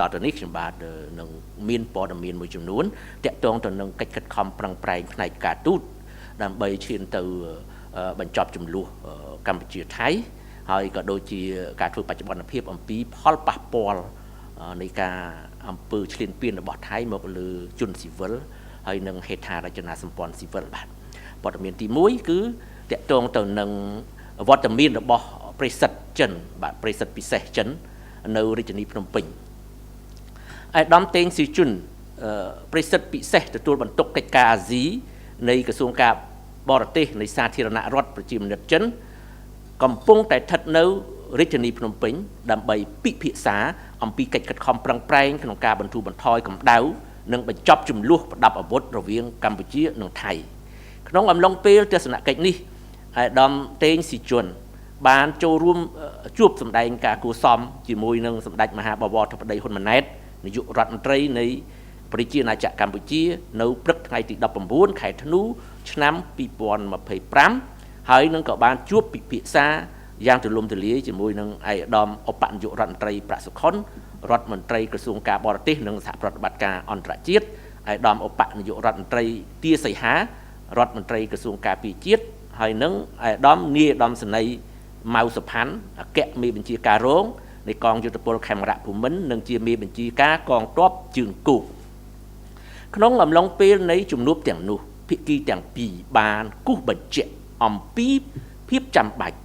តទៅនេះខ្ញុំបាទនឹងមានព័ត៌មានមួយចំនួនតាក់ទងទៅនឹងកិច្ចខិតខំប្រឹងប្រែងផ្នែកការទូតដើម្បីឈានទៅបញ្ចប់ចំនួនកម្ពុជាថៃហើយក៏ដូចជាការធ្វើបច្ចុប្បន្នភាពអំពីផលប៉ះពាល់នៃការអំពើឈ្លានពានរបស់ថៃមកលើជនស៊ីវិលហើយនឹងហេដ្ឋារចនាសម្ព័ន្ធស៊ីវិលបាទព័ត៌មានទី1គឺតាក់ទងទៅនឹងវត្តមានរបស់ប្រិសិទ្ធចិនបាទប្រិសិទ្ធពិសេសចិននៅរាជធានីភ្នំពេញអាដាមតេងស៊ីជុនប្រិសិទ្ធពិសេសទទួលបន្ទុកកិច្ចការអាស៊ីនៃក្រសួងការបរទេសនៃសាធារណរដ្ឋប្រជាមានិតចិនកំពុងតែស្ថិតនៅរាជធានីភ្នំពេញដើម្បីពិភាក្សាអំពីកិច្ចខិតខំប្រឹងប្រែងក្នុងការបន្ធូរបន្ថយកម្ដៅនិងបញ្ចប់ចំនួនប្រដាប់អាវុធរវាងកម្ពុជានិងថៃក្នុងអំឡុងពេលទស្សនកិច្ចនេះអាដាមតេងស៊ីជុនបានចូលរួមជួបសម្ដែងការគួសមជាមួយនឹងសម្ដេចមហាបវរធិបតីហ៊ុនម៉ាណែតនាយករដ្ឋមន្ត្រីនៃប្រជាណាចក្រកម្ពុជានៅព្រឹកថ្ងៃទី19ខែធ្នូឆ្នាំ2025ហើយនឹងក៏បានជួបពិភាក្សាយ៉ាងទូលំទូលាយជាមួយនឹងឯកឧត្តមឧបនាយករដ្ឋមន្ត្រីប្រាក់សុខុនរដ្ឋមន្ត្រីក្រសួងការបរទេសនិងសហប្រតិបត្តិការអន្តរជាតិឯកឧត្តមឧបនាយករដ្ឋមន្ត្រីទាសីហារដ្ឋមន្ត្រីក្រសួងការពារជាតិហើយនឹងឯកឧត្តមនាយឧត្តមសេនីយ៍ម៉ៅសុផាន់អគ្គមេបញ្ជាការរងនៃកងយុទ្ធពលខេមរៈភូមិន្ទនិងជាមេបញ្ជាការកងទ័ពជើងគោកក្នុងអំឡុងពេលនៃជំនួបទាំងនោះភាគីទាំងពីរបានគូសបញ្ជាក់អំពីភាពចាំបាច់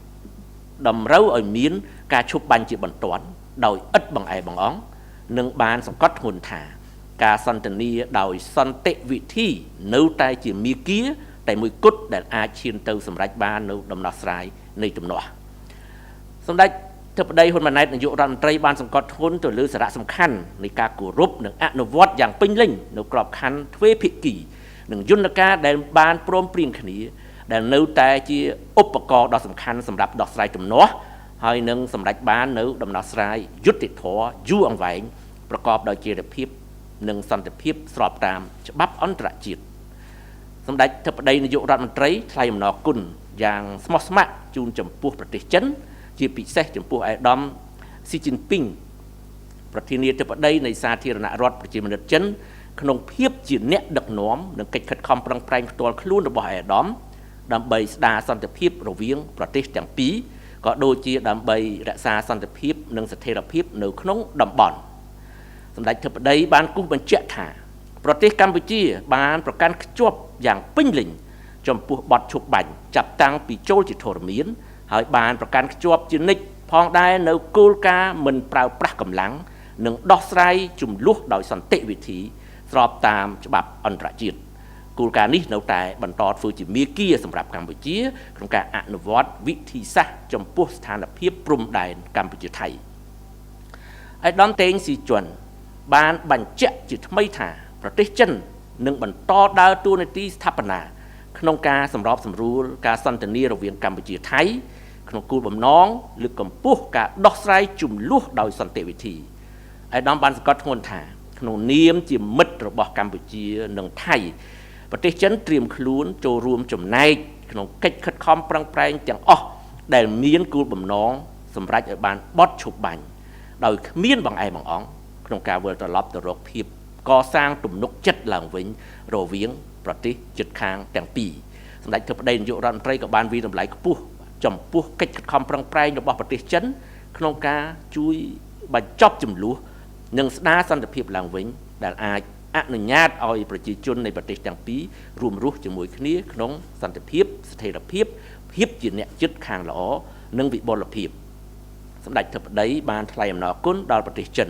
តម្រូវឲ្យមានការឈប់បាញ់ជាបន្ទាន់ដោយឥតបង្អែបង្អង់និងបានសង្កត់ធ្ងន់ថាការសន្ទនាដោយសន្តិវិធីនៅតែជាមាគ៌ាតែមួយគត់ដែលអាចឈានទៅសម្រេចបាននៅដំណោះស្រាយនៃទំនាស់សម្ដេចធិបតីហ៊ុនម៉ាណែតនាយករដ្ឋមន្ត្រីបានសង្កត់ធ្ងន់ទៅលើសារៈសំខាន់នៃការគោរពនិងអនុវត្តយ៉ាងពេញលេញនៅក្របខ័ណ្ឌទ្វេភាគីនិងយន្តការដែលបានព្រមព្រៀងគ្នាដែលនៅតែជាឧបករណ៍ដ៏សំខាន់សម្រាប់ដោះស្រាយទំនាស់ហើយនឹងសម្រេចបាននៅដំណោះស្រាយយុត្តិធម៌យូរអង្វែងប្រកបដោយចីរភាពនិងសន្តិភាពស្របតាមច្បាប់អន្តរជាតិសម្ដេចធិបតីនាយករដ្ឋមន្ត្រីថ្លែងអំណរគុណយ៉ាងស្មោះស្ម័គ្រជូនចំពោះប្រទេសចិនជាពិសេសចំពោះឯកឧត្តមស៊ីជីនពីងប្រធានាធិបតីនៃសាធារណរដ្ឋប្រជាមានិតចិនក្នុងភាពជាអ្នកដឹកនាំនិងកិច្ចខិតខំប្រឹងប្រែងផ្ទាល់ខ្លួនរបស់ឯកឧត្តមដើម្បីស្ដារសន្តិភាពរវាងប្រទេសទាំងពីរក៏ដូចជាដើម្បីរក្សាសន្តិភាពនិងស្ថិរភាពនៅក្នុងតំបន់សម្ដេចធិបតីបានគូសបញ្ជាក់ថាប្រទេសកម្ពុជាបានប្រកាន់ខ្ជាប់យ៉ាងពេញលេញចំពោះបទឈប់បាញ់ចាប់តាំងពីចូលជាធរមានហើយបានប្រកាន់ខ្ជាប់ជានិច្ចផងដែរនៅគោលការណ៍មិនប្រើប្រាស់កម្លាំងនិងដោះស្រាយជំលោះដោយសន្តិវិធីស្របតាមច្បាប់អន្តរជាតិគោលការណ៍នេះនៅតែបន្តធ្វើជាមាគ៌ាសម្រាប់កម្ពុជាក្នុងការអនុវត្តវិធីសាស្ត្រចំពោះស្ថានភាពព្រំដែនកម្ពុជាថៃឯកឧត្តមតេងស៊ីជុនបានបញ្ជាក់ជាថ្មីថាប្រទេសចិននឹងបន្តដើរតួនាទីស្ថាបនាក្នុងការសម្របសម្រួលការសន្ទនារវាងកម្ពុជាថៃក្នុងគោលបំណងលើកកម្ពស់ការដោះស្រាយជំលោះដោយសន្តិវិធីឯកឧត្តមបានសង្កត់ធ្ងន់ថាក្នុងនាមជាមិត្តរបស់កម្ពុជានិងថៃប្រទេសចិនត្រៀមខ្លួនចូលរួមចំណែកក្នុងកិច្ចខិតខំប្រឹងប្រែងទាំងអស់ដែលមានគោលបំណងសម្រេចឲ្យបានបត់ឈប់បាញ់ដោយគ្មានបង្អែបង្អង់ក្នុងការវិលត្រឡប់ទៅរកភាពកសាងទំនុកចិត្តឡើងវិញរវាងប្រទេសជិតខាងទាំងពីរសម្ដេចធិបតីនាយករដ្ឋមន្ត្រីក៏បានវិតម្លៃខ្ពស់ចំពោះកិច្ចខិតខំប្រឹងប្រែងរបស់ប្រទេសចិនក្នុងការជួយបញ្ចប់ចំនួននិងស្ដារសន្តិភាពឡើងវិញដែលអាចអនុញ្ញាតឲ្យប្រជាជននៃប្រទេសទាំងពីររួមរស់ជាមួយគ្នាក្នុងសន្តិភាពស្ថិរភាពភាពជាអ្នកជិតខាងល្អនិងវិបុលភាពសម្ដេចធិបតីបានថ្លែងអំណរគុណដល់ប្រទេសចិន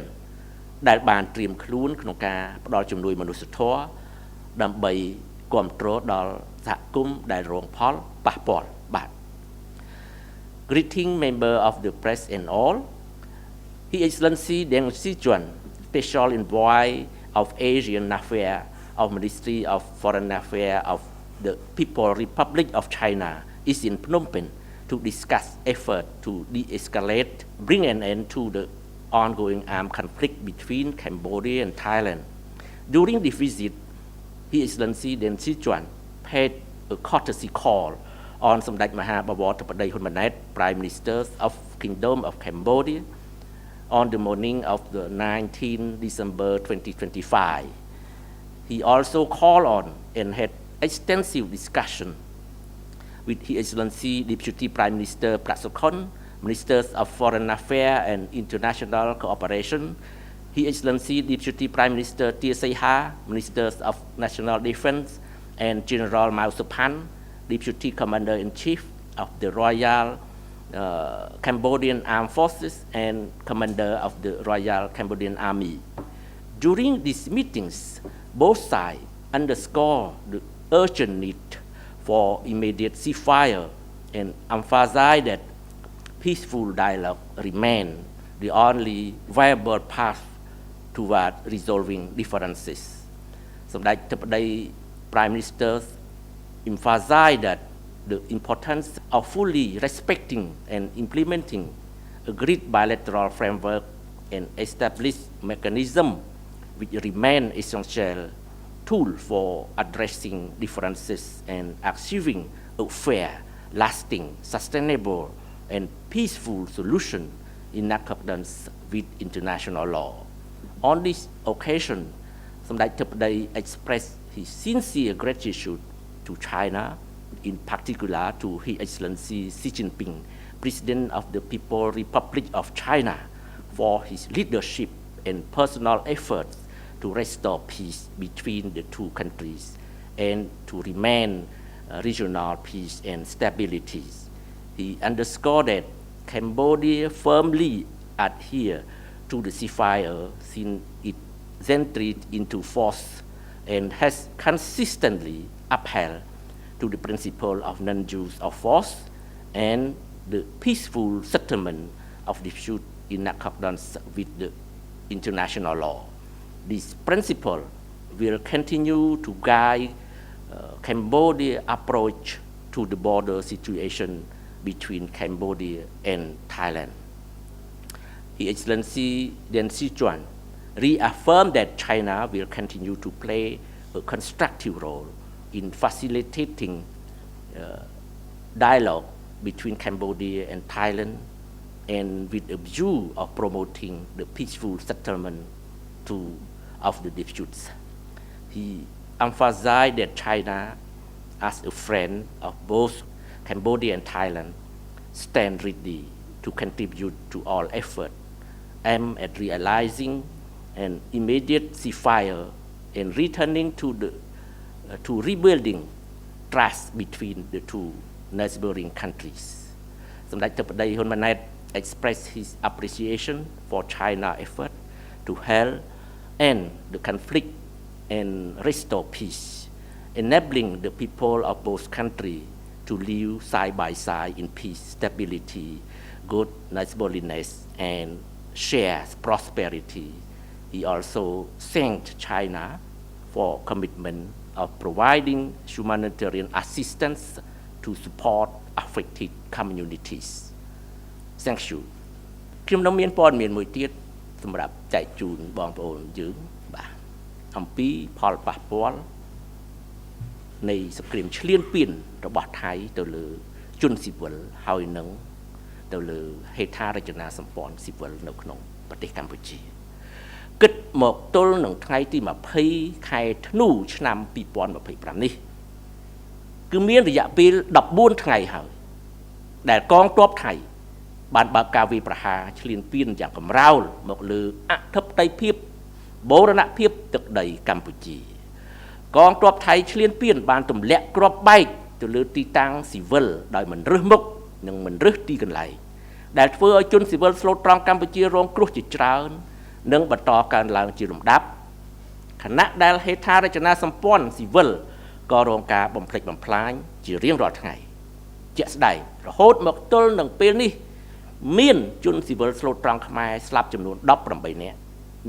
ដែលបានត្រៀមខ្លួនក្នុងការផ្ដល់ជំនួយមនុស្សធម៌ដើម្បីគាំទ្រដល់សហគមន៍ដែលរងផលប៉ះពាល់បាទ Greeting member of the press and all His Excellency Deng Xijun Special Envoy of Asian Affairs of Ministry of Foreign Affairs of the People's Republic of China is in Phnom Penh to discuss effort to de-escalate bring an end to the ongoing armed conflict between Cambodia and Thailand. During the visit, His Excellency Deng Xijun paid a courtesy call on Samdech Maha Bawor Thapadi Hun Manet, Prime Minister of Kingdom of Cambodia, on the morning of the 19 December 2025. He also called on and had extensive discussion with His Excellency Deputy Prime Minister Prak Sokhonn, Ministers of Foreign Affairs and International Cooperation, His Excellency Deputy Prime Minister Tia Seiha, Ministers of National Defense, and General Mao Supan, Deputy Commander-in-Chief of the Royal Cambodian Armed Forces and Commander of the Royal Cambodian Army. During these meetings, both sides underscore the urgent need for immediate ceasefire and emphasize that peaceful dialogue remains the only viable path toward resolving differences. សម្ដេចធិបតី Prime Minister emphasized that the importance of fully respecting and implementing agreed bilateral framework and established mechanism which remain essential tool for addressing differences and achieving a fair, lasting, sustainable, and peaceful solution in accordance with international law. On this occasion, សម្ដេចធិបតី expressed his sincere gratitude to China, in particular to His Excellency Xi Jinping, President of the People's Republic of China, for his leadership and personal efforts to restore peace between the two countries and to remain regional peace and stability. He underscored that Cambodia firmly adheres to the ceasefire since its entry into force and has consistently upheld to the principle of non-use of force and the peaceful settlement of dispute in accordance with the international law. This principle will continue to guide Cambodia's approach to the border situation between Cambodia and Thailand. His Excellency Deng Xijun reaffirmed that China will continue to play a constructive role in facilitating dialogue between Cambodia and Thailand, and with a view of promoting the peaceful settlement of the disputes. He emphasized that China, as a friend of both Cambodia and Thailand, stand ready to contribute to all efforts aimed at realizing an immediate ceasefire and returning to rebuilding trust between the two neighboring countries. សម្ដេចធិបតី Hun Manet expressed his appreciation for China's effort to help end the conflict and restore peace, enabling the people of both countries to live side by side in peace, stability, good neighborliness, and shared prosperity. He also thanked China for commitment of providing humanitarian assistance to support affected communities. Thank you. ខ្ញុំនឹងមានព័ត៌មានមួយទៀតសម្រាប់ចែកជូនបងប្អូនយើងបាទអំពីផលប៉ះពាល់នៃសង្គ្រាមឈ្លានពានរបស់ថៃទៅលើជនស៊ីវិលហើយនឹងទៅលើហេដ្ឋារចនាសម្ព័ន្ធស៊ីវិលនៅក្នុងប្រទេសកម្ពុជា គិតមកទល់នឹងថ្ងៃទី20ខែធ្នូឆ្នាំ2025នេះគឺមានរយៈពេល14ថ្ងៃហើយដែលកងទ័ពថៃបានបើកការវាយប្រហារឈ្លានពានយ៉ាងកម្រោលមកលើអធិបតេយ្យភាពបូរណភាពទឹកដីកម្ពុជាកងទ័ពថៃឈ្លានពានបានទម្លាក់គ្រាប់បែកទៅលើទីតាំងស៊ីវិលដោយមិនរើសមុខនិងមិនរើសទីកន្លែងដែលធ្វើឲ្យជនស៊ីវិលស្លូតត្រង់កម្ពុជារងគ្រោះជាច្រើននិងបន្តកើនឡើងជាលំដាប់ខណៈដែលហេដ្ឋារចនាសម្ព័ន្ធស៊ីវិលក៏រងការបំផ្លិចបំផ្លាញជារៀងរាល់ថ្ងៃជាក់ស្ដែងរហូតមកទល់នឹងពេលនេះមានជនស៊ីវិលស្លូតត្រង់ខ្មែរស្លាប់ចំនួន18នាក់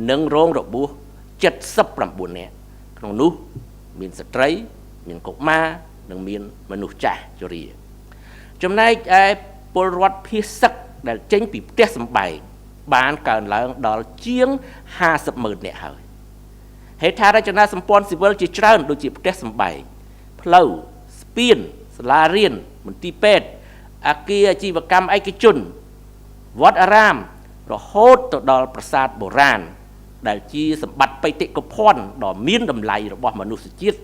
និងរងរបួស79នាក់ក្នុងនោះមានស្ត្រីមានកុមារនិងមានមនុស្សចាស់ជរាចំណែកឯពលរដ្ឋភៀសសឹកដែលចេញពីផ្ទះសម្បែងបានកើនឡើងដល់ជាង50,000នាក់ហើយហេដ្ឋារចនាសម្ព័ន្ធស៊ីវិលជាច្រើនដូចជាផ្ទះសម្បែងផ្លូវស្ពានសាលារៀនមន្ទីរពេទ្យអគារអាជីវកម្មឯកជនវត្តអារាម រហូតទៅដល់ប្រាសាទបុរាណដែលជាសម្បត្តិបេតិកភណ្ឌដ៏មានតម្លៃរបស់មនុស្សជាតិ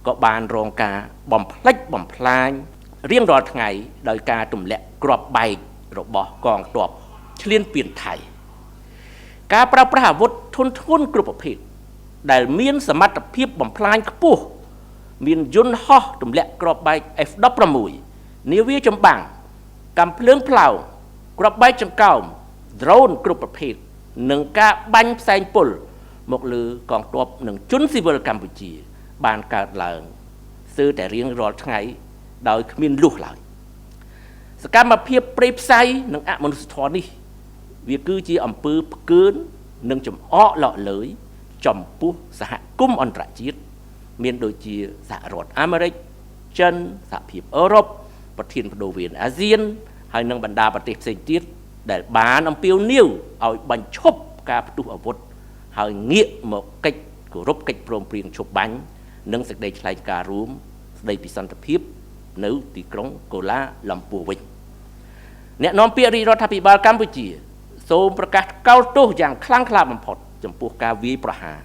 ក៏បានរងការបំផ្លិចបំផ្លាញរៀងរាល់ថ្ងៃដោយការទម្លាក់គ្រាប់បែករបស់កងទ័ពឈ្លានពានថៃការប្រើប្រាស់អាវុធធនធ្ងន់គ្រប់ប្រភេទដែលមានសមត្ថភាពបំផ្លាញខ្ពស់មានយន្តហោះទម្លាក់គ្រាប់បែក F-16 នាវាចម្បាំងកាំភ្លើងផ្លោងគ្រាប់បែកចង្កោម drone គ្រប់ប្រភេទនិងការបាញ់ផ្សែងពុលមកលើកងទ័ពនិងជនស៊ីវិលកម្ពុជាបានកើតឡើងស្ទើរតែរៀងរាល់ថ្ងៃដោយគ្មានលុះឡើយសកម្មភាពព្រៃផ្សៃនិងអមនុស្សធម៌នេះវាគឺជាអំពើផ្កើននិងចំអកឡក់លើយចំពោះសហគមន៍អន្តរជាតិមានដូចជាសហរដ្ឋអាមេរិកចិនសហភាពអឺរ៉ុបប្រធានបដូវវេនអាស៊ានហើយនិងបណ្ដាប្រទេសផ្សេងទៀតដែលបានអំពាវនាវឲ្យបញ្ឈប់ការផ្ទុះអាវុធហើយងាកមកកិច្ចគោរពកិច្ចព្រមព្រៀងឈប់បាញ់និងសេចក្តីថ្លែងការណ៍រួមស្តីពីសន្តិភាពនៅទីក្រុងកូឡាឡំពួរវិញអ្នកនាំពាក្យរាជរដ្ឋាភិបាលកម្ពុជាសូមប្រកាសកោតទោសយ៉ាងខ្លាំងក្លាបំផុតចំពោះការវាយប្រហារ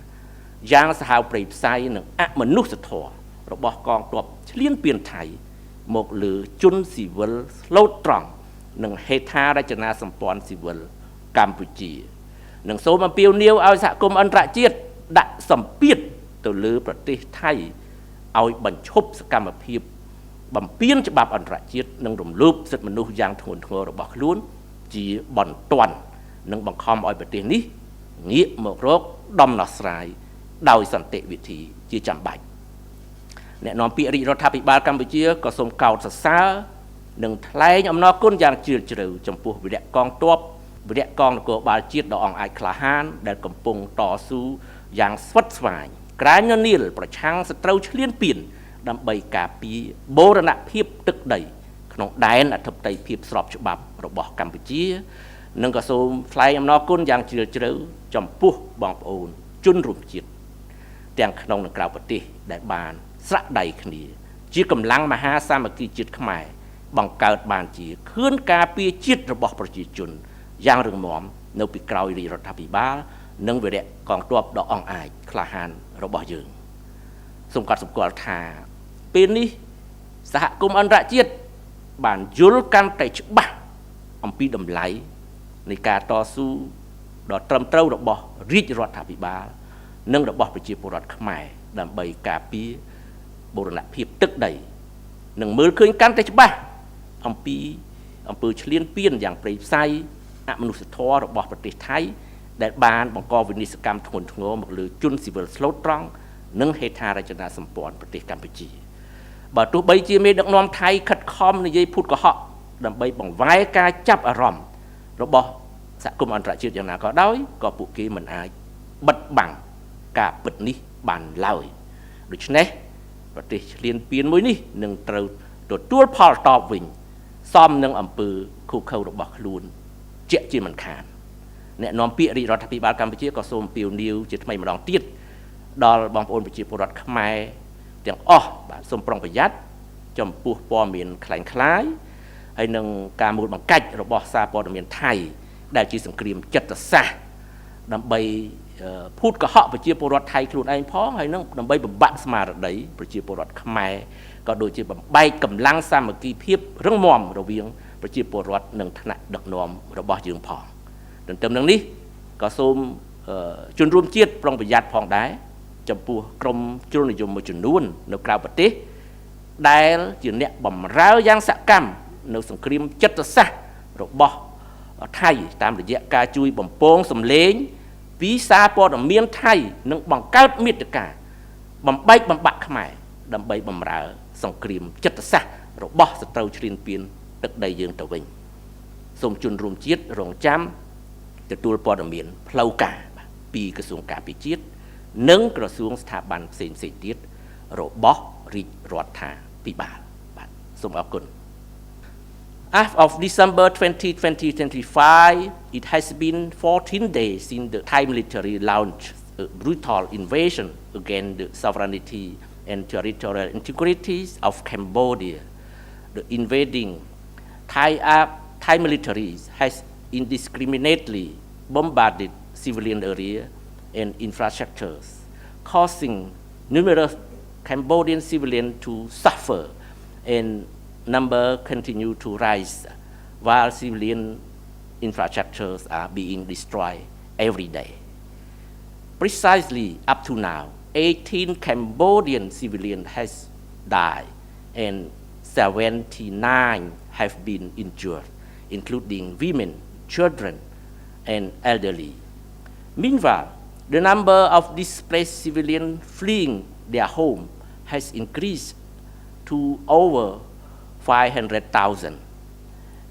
យ៉ាងសាហាវព្រៃផ្សៃនិងអមនុស្សធម៌របស់កងទ័ពឈ្លានពានថៃមកលើជនស៊ីវិលស្លូតត្រង់និងហេដ្ឋារចនាសម្ព័ន្ធស៊ីវិលកម្ពុជានិងសូមអំពាវនាវឲ្យសហគមន៍អន្តរជាតិដាក់សម្ពាធទៅលើប្រទេសថៃឲ្យបញ្ឈប់សកម្មភាពបំពានច្បាប់អន្តរជាតិនិងរំលោភសិទ្ធិមនុស្សយ៉ាងធ្ងន់ធ្ងររបស់ខ្លួនជាបន្ទាន់និងបង្ខំឲ្យប្រទេសនេះងាកមករកដំណោះស្រាយដោយសន្តិវិធីជាចាំបាច់អ្នកនាំពាក្យរាជរដ្ឋាភិបាលកម្ពុជាក៏សូមកោតសរសើរនិងថ្លែងអំណរគុណយ៉ាងជ្រាលជ្រៅចំពោះវីរៈកងទ័ពវីរៈកងនគរបាលជាតិដ៏អង់អាចក្លាហានដែលកំពុងតស៊ូយ៉ាងស្វិតស្វាញក្រាញញៀលប្រឆាំងសត្រូវឈ្លានពានដើម្បីការពារបូរណភាពទឹកដីក្នុងដែនអធិបតេយ្យភាពស្របច្បាប់របស់កម្ពុជានិងក៏សូមថ្លែងអំណរគុណយ៉ាងជ្រាលជ្រៅចំពោះបងប្អូនជនរួមជាតិទាំងក្នុងនិងក្រៅប្រទេសដែលបានស្រាក់ដៃគ្នាជាកម្លាំងមហាសាមគ្គីជាតិខ្មែរបង្កើតបានជាខឿនការពារជាតិរបស់ប្រជាជនយ៉ាងរឹងមាំនៅពីក្រោយរាជរដ្ឋាភិបាលនិងវីរៈកងទ័ពដ៏អង់អាចក្លាហានរបស់យើងសូមកត់សម្គាល់ថាពេលនេះសហគមន៍អន្តរជាតិបានយល់កាន់តែច្បាស់អំពីតម្លៃនៃការតស៊ូដ៏ត្រឹមត្រូវរបស់រាជរដ្ឋាភិបាលនិងរបស់ប្រជាពលរដ្ឋខ្មែរដើម្បីការពារបូរណភាពទឹកដីនិងមើលឃើញកាន់តែច្បាស់អំពីអំពើឈ្លានពានយ៉ាងព្រៃផ្សៃអមនុស្សធម៌របស់ប្រទេសថៃដែលបានបង្កវិនាសកម្មធ្ងន់ធ្ងរមកលើជនស៊ីវិលស្លូតត្រង់និងហេដ្ឋារចនាសម្ព័ន្ធប្រទេសកម្ពុជាបើទោះបីជាមេដឹកនាំថៃខិតខំនិយាយភូតកុហកដើម្បីបង្វែរការចាប់អារម្មណ៍របស់សហគមន៍អន្តរជាតិយ៉ាងណាក៏ដោយក៏ពួកគេមិនអាចបិទបាំងការពិតនេះបានឡើយដូច្នេះប្រទេសឈ្លានពានមួយនេះនឹងត្រូវទទួលផលតបវិញសមនឹងអំពើឃោឃៅរបស់ខ្លួនជាក់ជាមិនខានអ្នកនាំពាក្យរាជរដ្ឋាភិបាលកម្ពុជាក៏សូមអំពាវនាវជាថ្មីម្ដងទៀតដល់បងប្អូនប្រជាពលរដ្ឋខ្មែរទាំងអស់បាទសូមប្រុងប្រយ័ត្នចំពោះព័ត៌មានคล้ายៗហើយនឹងការមូលបង្កាច់របស់សារព័ត៌មានថៃដែលជាសង្គ្រាមចិត្តសាស្ត្រដើម្បីភូតកុហកប្រជាពលរដ្ឋថៃខ្លួនឯងផងហើយនឹងដើម្បីបំបាក់ស្មារតីប្រជាពលរដ្ឋខ្មែរក៏ដូចជាបំបែកកម្លាំងសាមគ្គីភាពរឹងមាំរវាងប្រជាពលរដ្ឋនិងថ្នាក់ដឹកនាំរបស់យើងផងទន្ទឹមនឹងនេះក៏សូមជនរួមជាតិប្រុងប្រយ័ត្នផងដែរចំពោះក្រុមជននិយមមួយចំនួននៅក្រៅប្រទេសដែលជាអ្នកបម្រើយ៉ាងសកម្មនៅសង្គ្រាមចិត្តសាស្ត្ររបស់ថៃតាមរយៈការជួយបំពងសម្លេងពីសារព័ត៌មានថៃនិងបង្កើតមាតិកាបំបែកបំបាក់ខ្មែរដើម្បីបម្រើសង្គ្រាមចិត្តសាស្ត្ររបស់សត្រូវឈ្លានពានទឹកដីយើងទៅវិញសូមជនរួមជាតិរងចាំទទួលព័ត៌មានផ្លូវការពីក្រសួងការពារជាតិនិងក្រសួងស្ថាប័នផ្សេងៗទៀតរបស់រាជរដ្ឋាភិបាលបាទសូមអរគុណ As of December 2025, it has been 14 days since the Thai military launched a brutal invasion against the sovereignty and territorial integrity of Cambodia. The invading Thai military has indiscriminately bombarded civilian area and infrastructures, causing numerous Cambodian civilians to suffer and number continue to rise while civilian infrastructures are being destroyed every day. Precisely up to now, 18 Cambodian civilians has died and 79 have been injured, including women, children, and elderly. Meanwhile, the number of displaced civilians fleeing their home has increased to over 500,000.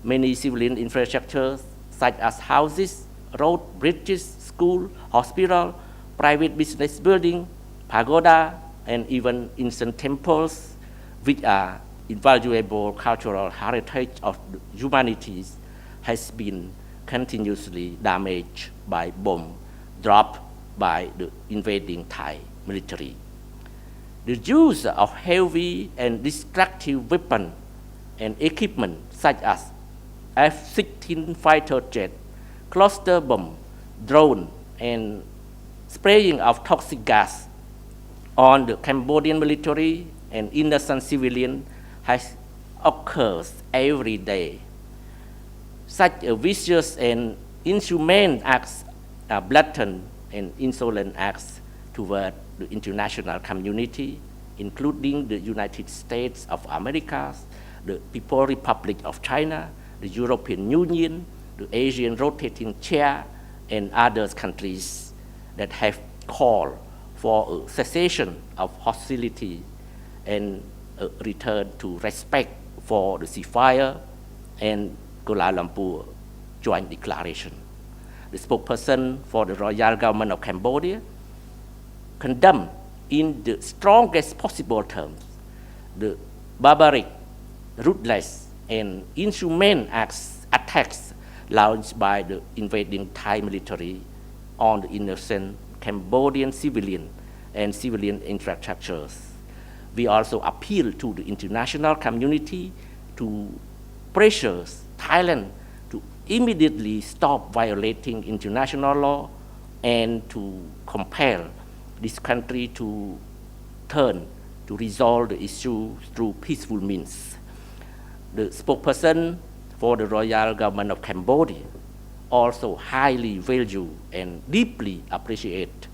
Many civilian infrastructures such as houses, roads, bridges, schools, hospitals, private business buildings, pagoda, and even ancient temples, which are invaluable cultural heritage of humanity, has been continuously damaged by bombs dropped by the invading Thai military. The use of heavy and destructive weapons and equipment such as F-16 fighter jet, cluster bomb, drone, and spraying of toxic gas on the Cambodian military and innocent civilians has occurs every day. Such a vicious and inhumane acts are blatant and insolent acts toward the international community, including the United States of America, the People's Republic of China, the European Union, the Asian Rotating Chair, and other countries that have called for a cessation of hostility and a return to respect for the ceasefire and Kuala Lumpur Joint Declaration. The spokesperson for the Royal Government of Cambodia condemned in the strongest possible terms the barbaric, ruthless, and inhumane attacks launched by the invading Thai military on the innocent Cambodian civilian and civilian infrastructures. We also appeal to the international community to pressure Thailand to immediately stop violating international law and to compel this country to turn to resolve the issue through peaceful means. The spokesperson for the Royal Government of Cambodia also highly value and deeply appreciate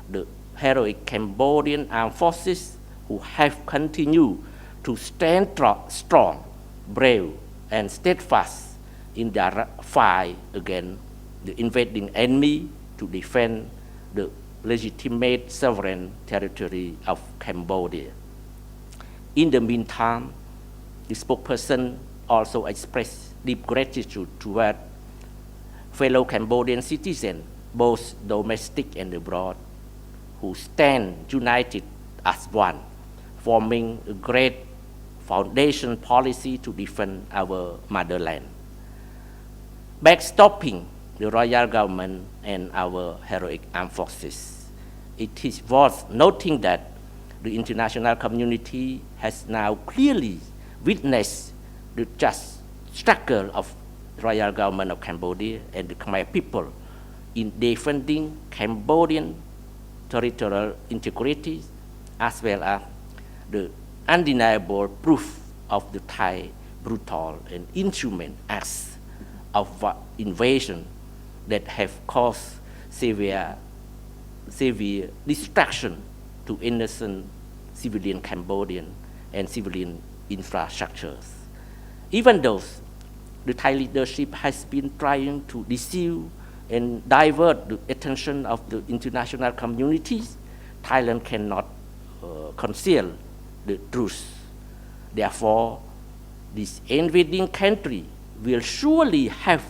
the heroic Cambodian armed forces who have continued to stand strong, brave, and steadfast in their fight against the invading enemy to defend the legitimate sovereign territory of Cambodia. In the meantime, the spokesperson also expressed deep gratitude toward fellow Cambodian citizens, both domestic and abroad, who stand united as one, forming a great foundation policy to defend our motherland. Backstopping the royal government and our heroic armed forces, it is worth noting that the international community has now clearly witnessed the just struggle of the royal government of Cambodia and the Khmer people in defending Cambodian territorial integrity, as well as the undeniable proof of the Thai brutal and inhuman acts of invasion that have caused severe destruction to innocent civilian Cambodian and civilian infrastructures. Even though the Thai leadership has been trying to deceive and divert the attention of the international communities, Thailand cannot conceal the truth. Therefore, this invading country will surely have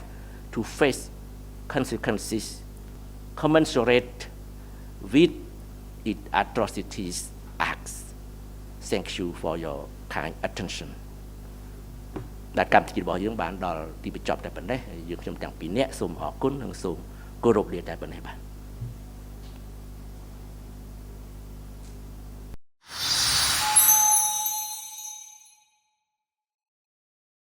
to face consequences commensurate with its atrocities acts. Thank you for your kind attention. ដែលកម្មវិធីរបស់យើងបានដល់ទីបញ្ចប់តែប៉ុណ្ណេះយើងខ្ញុំទាំងពីរនាក់សូមអរគុណនិងសូមគោរពលាតែប៉ុណ្ណេះបាទ